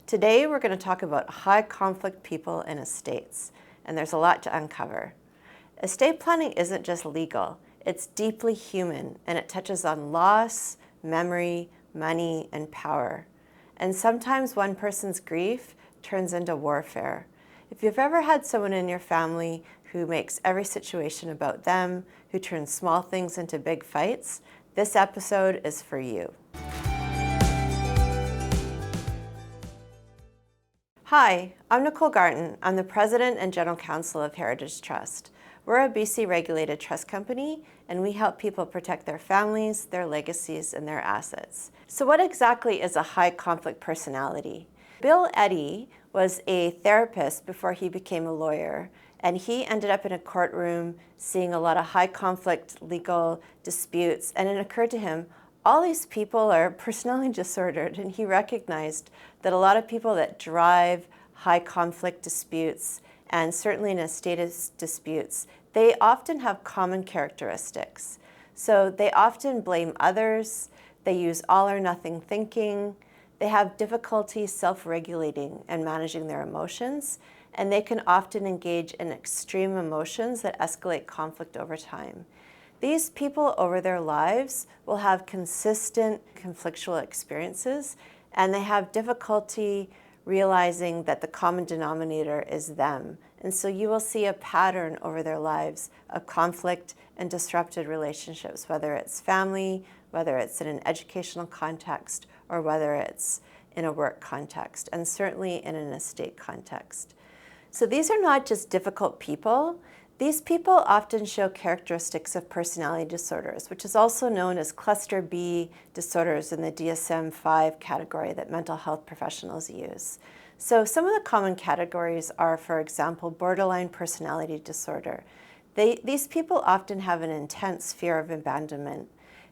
Today we're going to talk about high conflict people in estates, and there's a lot to uncover. Estate planning isn't just legal, it's deeply human, and it touches on loss, memory, money, and power. And sometimes one person's grief turns into warfare. If you've ever had someone in your family who makes every situation about them, who turns small things into big fights, this episode is for you. Hi, I'm Nicole Garton. I'm the President and General Counsel of Heritage Trust. We're a BC regulated trust company, and we help people protect their families, their legacies, and their assets. So what exactly is a high conflict personality? Bill Eddy was a therapist before he became a lawyer, and he ended up in a courtroom seeing a lot of high conflict legal disputes, and it occurred to him, all these people are personality disordered, and he recognized that a lot of people that drive high conflict disputes, and certainly in estate disputes, they often have common characteristics. So they often blame others, they use all or nothing thinking, they have difficulty self-regulating and managing their emotions, and they can often engage in extreme emotions that escalate conflict over time. These people over their lives will have consistent conflictual experiences, and they have difficulty realizing that the common denominator is them. And so you will see a pattern over their lives of conflict and disrupted relationships, whether it's family, whether it's in an educational context, or whether it's in a work context, and certainly in an estate context. So these are not just difficult people. These people often show characteristics of personality disorders, which is also known as cluster B disorders in the DSM-5 category that mental health professionals use. So some of the common categories are, for example, borderline personality disorder. These people often have an intense fear of abandonment.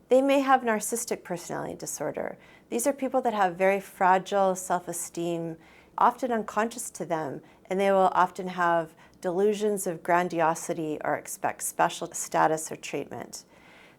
They may have narcissistic personality disorder. These are people that have very fragile self-esteem, often unconscious to them, and they will often have delusions of grandiosity or expect special status or treatment.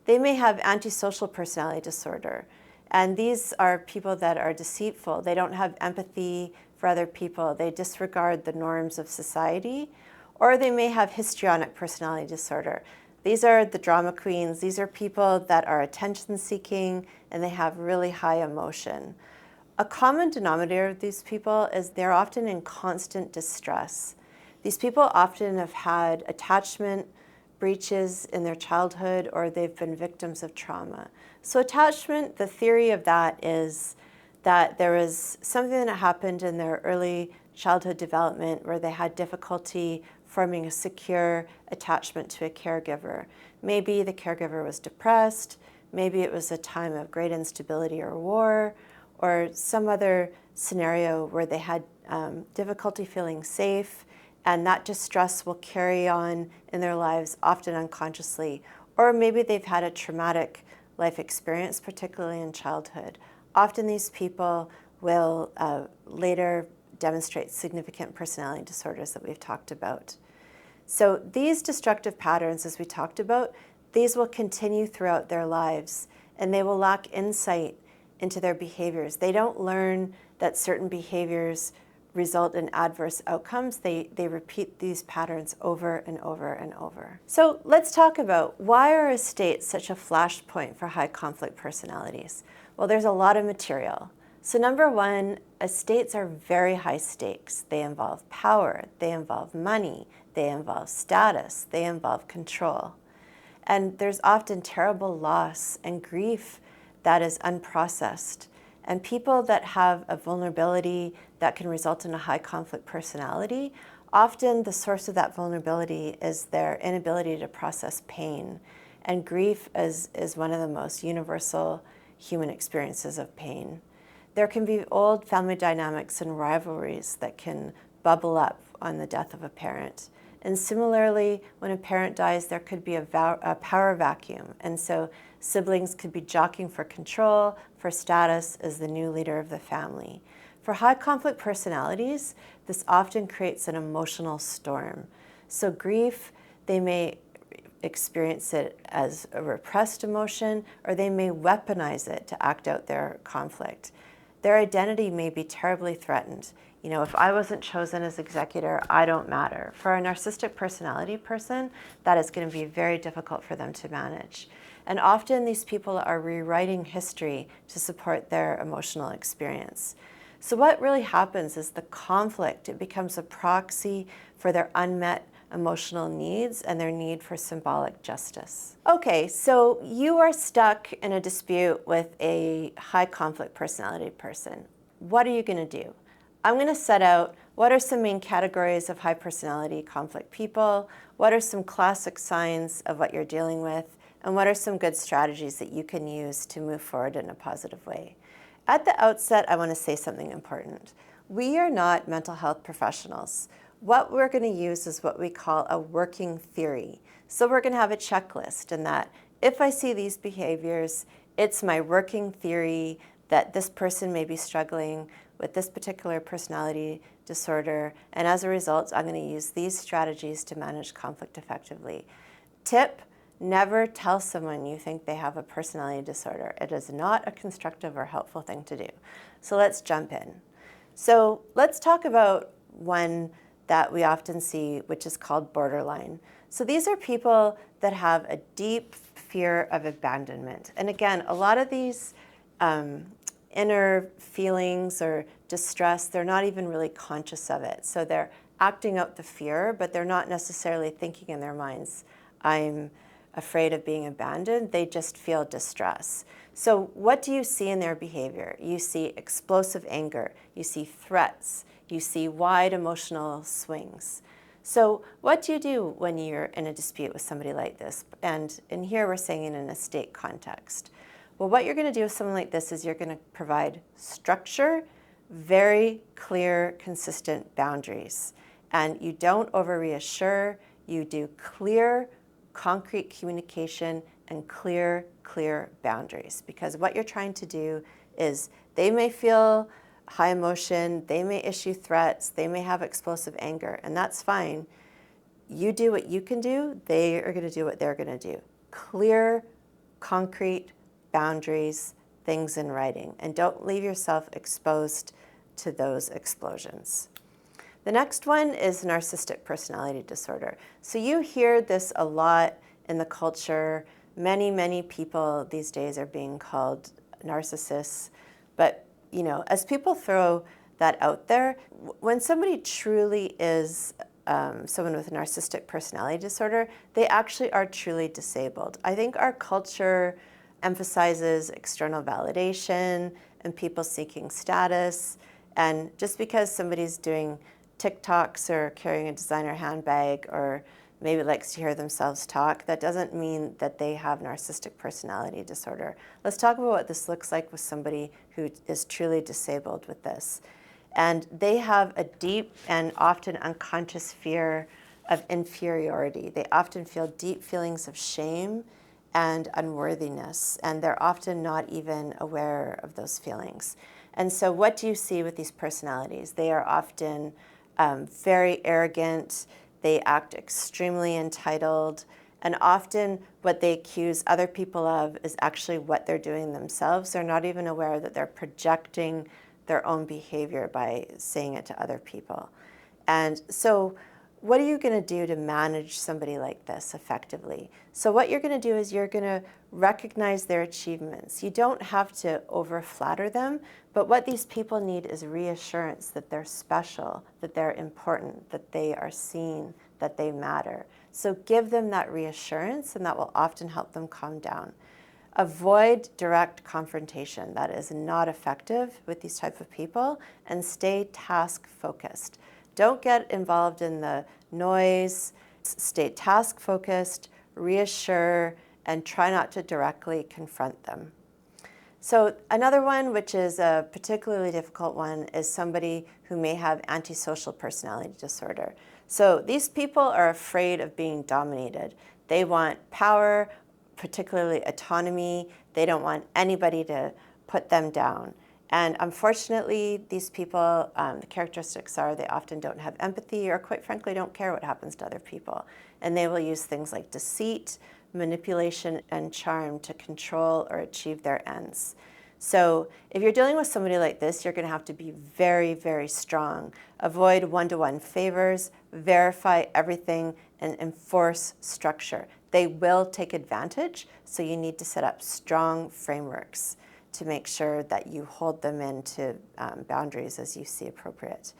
They may have antisocial personality disorder, and these are people that are deceitful. They don't have empathy for other people. They disregard the norms of society, or they may have histrionic personality disorder. These are the drama queens. These are people that are attention-seeking, and they have really high emotion. A common denominator of these people is they're often in constant distress. These people often have had attachment breaches in their childhood, or they've been victims of trauma. So attachment, the theory of that is that there was something that happened in their early childhood development where they had difficulty forming a secure attachment to a caregiver. Maybe the caregiver was depressed, maybe it was a time of great instability or war, or some other scenario where they had difficulty feeling safe, and that distress will carry on in their lives, often unconsciously. Or maybe they've had a traumatic life experience, particularly in childhood. Often these people will later demonstrate significant personality disorders that we've talked about. So these destructive patterns, as we talked about, these will continue throughout their lives, and they will lack insight into their behaviors. They don't learn that certain behaviors result in adverse outcomes. They repeat these patterns over and over and over. So let's talk about why are estates such a flashpoint for high conflict personalities? Well, there's a lot of material. So number one, estates are very high stakes. They involve power, they involve money, they involve status, they involve control. And there's often terrible loss and grief that is unprocessed. And people that have a vulnerability that can result in a high conflict personality, often the source of that vulnerability is their inability to process pain. And grief is one of the most universal human experiences of pain. There can be old family dynamics and rivalries that can bubble up on the death of a parent. And similarly, when a parent dies, there could be a power vacuum. And so siblings could be jockeying for control, for status as the new leader of the family. For high conflict personalities, this often creates an emotional storm. So grief, they may experience it as a repressed emotion, or they may weaponize it to act out their conflict. their identity may be terribly threatened. You know, if I wasn't chosen as executor, I don't matter. For a narcissistic personality person, that is going to be very difficult for them to manage. And often these people are rewriting history to support their emotional experience. So what really happens is the conflict, it becomes a proxy for their unmet emotional needs and their need for symbolic justice. Okay, so you are stuck in a dispute with a high conflict personality person. What are you going to do? I'm going to set out what are some main categories of high personality conflict people, what are some classic signs of what you're dealing with, and what are some good strategies that you can use to move forward in a positive way. At the outset, I want to say something important. We are not mental health professionals. What we're going to use is what we call a working theory. So we're going to have a checklist, and that if I see these behaviors, it's my working theory that this person may be struggling with this particular personality disorder, and as a result, I'm going to use these strategies to manage conflict effectively. Tip: never tell someone you think they have a personality disorder. It is not a constructive or helpful thing to do. So let's jump in. So let's talk about one that we often see, which is called borderline. So these are people that have a deep fear of abandonment. And again, a lot of these inner feelings or distress, they're not even really conscious of it. So they're acting out the fear, but they're not necessarily thinking in their minds, I'm afraid of being abandoned. They just feel distress. So what do you see in their behavior? You see explosive anger, you see threats, you see wide emotional swings. So what do you do when you're in a dispute with somebody like this? And in here we're saying in an estate context. Well, what you're going to do with someone like this is you're going to provide structure, very clear, consistent boundaries. And you don't over-reassure, you do clear, concrete communication and clear boundaries. Because what you're trying to do is they may feel high emotion, they may issue threats, they may have explosive anger, and that's fine. You do what you can do, they are going to do what they're going to do. Clear, concrete boundaries, things in writing, and don't leave yourself exposed to those explosions. The next one is narcissistic personality disorder. So you hear this a lot in the culture. Many people these days are being called narcissists. But, you know, as people throw that out there, when somebody truly is someone with a narcissistic personality disorder, they actually are truly disabled. I think our culture emphasizes external validation and people seeking status. And just because somebody's doing TikToks or carrying a designer handbag or maybe likes to hear themselves talk, that doesn't mean that they have narcissistic personality disorder. Let's talk about what this looks like with somebody who is truly disabled with this. And they have a deep and often unconscious fear of inferiority. They often feel deep feelings of shame and unworthiness, and they're often not even aware of those feelings. And so what do you see with these personalities? They are often very arrogant, they act extremely entitled, and often what they accuse other people of is actually what they're doing themselves. They're not even aware that they're projecting their own behavior by saying it to other people. And so what are you going to do to manage somebody like this effectively? So what you're going to do is you're going to recognize their achievements. You don't have to over-flatter them, but what these people need is reassurance that they're special, that they're important, that they are seen, that they matter. So give them that reassurance, and that will often help them calm down. Avoid direct confrontation. That is not effective with these type of people, and stay task-focused. Don't get involved in the noise. Stay task-focused, reassure, and try not to directly confront them. So another one, which is a particularly difficult one, is somebody who may have antisocial personality disorder. So these people are afraid of being dominated. They want power, particularly autonomy. They don't want anybody to put them down. And unfortunately, these people, the characteristics are they often don't have empathy or quite frankly don't care what happens to other people. And they will use things like deceit, manipulation, and charm to control or achieve their ends. So if you're dealing with somebody like this, you're going to have to be very, very strong. Avoid one-to-one favors, verify everything, and enforce structure. They will take advantage, so you need to set up strong frameworks to make sure that you hold them into boundaries as you see appropriate.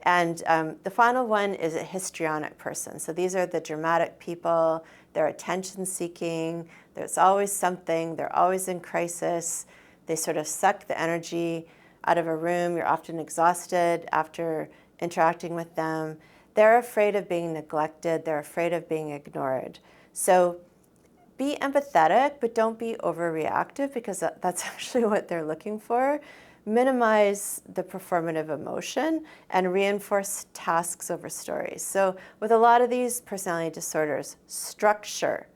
And the final one is a histrionic person. So these are the dramatic people. They're attention-seeking. There's always something. They're always in crisis. They sort of suck the energy out of a room. You're often exhausted after interacting with them. They're afraid of being neglected. They're afraid of being ignored. So be empathetic, but don't be overreactive, because that's actually what they're looking for. Minimize the performative emotion and reinforce tasks over stories. So with a lot of these personality disorders, structure,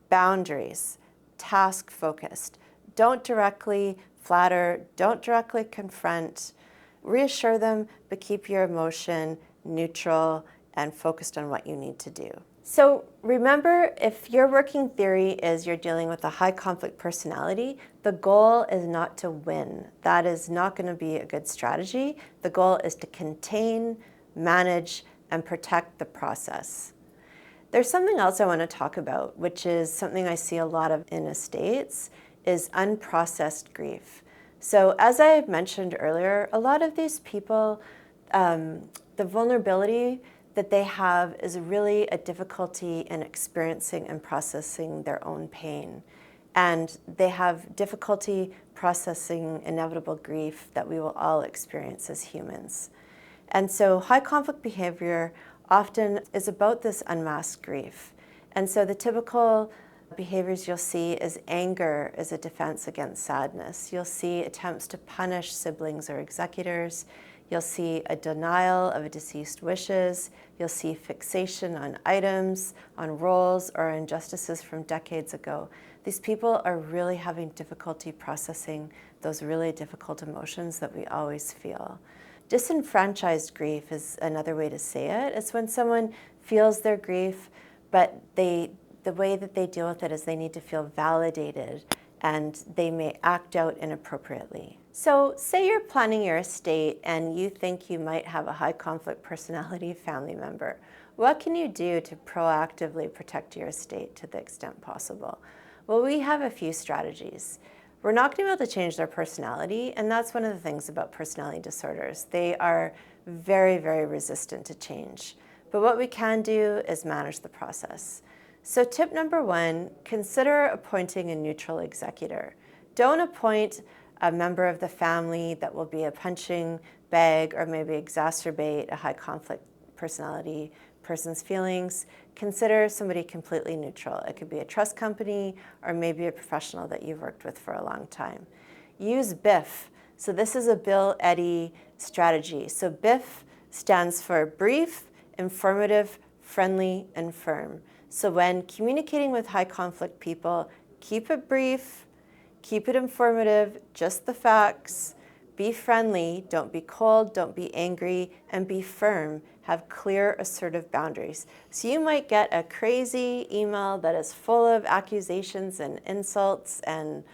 boundaries, task-focused. Don't directly flatter, don't directly confront. Reassure them, but keep your emotion neutral and focused on what you need to do. So remember, if your working theory is you're dealing with a high conflict personality, the goal is not to win. That is not going to be a good strategy. The goal is to contain, manage, and protect the process. There's something else I want to talk about, which is something I see a lot of in estates, is unprocessed grief. So as I mentioned earlier, a lot of these people, the vulnerability that they have is really a difficulty in experiencing and processing their own pain. And they have difficulty processing inevitable grief that we will all experience as humans. And so high conflict behavior often is about this unmasked grief. And so the typical behaviors you'll see is anger as a defense against sadness. You'll see attempts to punish siblings or executors. You'll see a denial of a deceased wishes. You'll see fixation on items, on roles, or injustices from decades ago. These people are really having difficulty processing those really difficult emotions that we always feel. Disenfranchised grief is another way to say it. It's when someone feels their grief, but the way that they deal with it is they need to feel validated, and they may act out inappropriately. So say you're planning your estate and you think you might have a high conflict personality family member. What can you do to proactively protect your estate to the extent possible? Well, we have a few strategies. We're not going to be able to change their personality, and that's one of the things about personality disorders. They are very, very resistant to change. But what we can do is manage the process. So tip number one, consider appointing a neutral executor. Don't appoint a member of the family that will be a punching bag or maybe exacerbate a high conflict personality person's feelings. Consider somebody completely neutral. It could be a trust company or maybe a professional that you've worked with for a long time. Use BIF. So this is a Bill Eddy strategy. So BIF stands for brief, informative, friendly, and firm. So when communicating with high conflict people, keep it brief, keep it informative, just the facts, be friendly, don't be cold, don't be angry, and be firm. Have clear, assertive boundaries. So you might get a crazy email that is full of accusations and insults and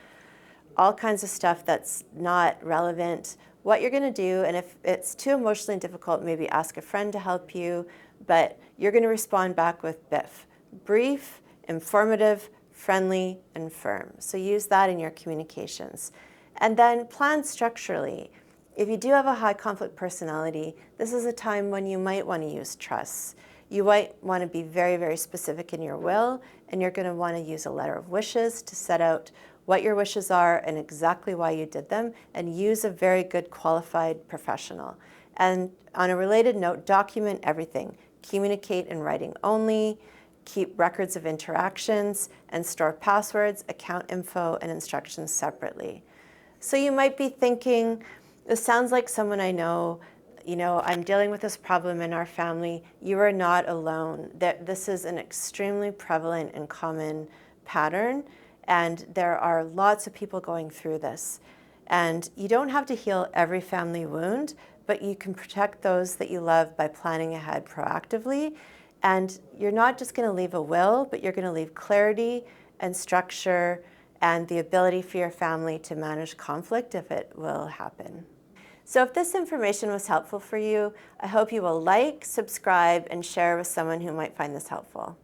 all kinds of stuff that's not relevant. What you're going to do, and if it's too emotionally difficult, maybe ask a friend to help you, but you're going to respond back with BIF. Brief, informative, friendly, and firm. So use that in your communications. And then plan structurally. If you do have a high conflict personality, this is a time when you might want to use trusts. You might want to be very, very specific in your will, and you're going to want to use a letter of wishes to set out what your wishes are and exactly why you did them, and use a very good qualified professional. And on a related note, document everything. Communicate in writing only. Keep records of interactions and store passwords, account info, and instructions separately. So you might be thinking, this sounds like someone I know, I'm dealing with this problem in our family. You are not alone. This is an extremely prevalent and common pattern, and there are lots of people going through this. And you don't have to heal every family wound, but you can protect those that you love by planning ahead proactively. And you're not just going to leave a will, but you're going to leave clarity and structure and the ability for your family to manage conflict if it will happen. So if this information was helpful for you, I hope you will like, subscribe, and share with someone who might find this helpful.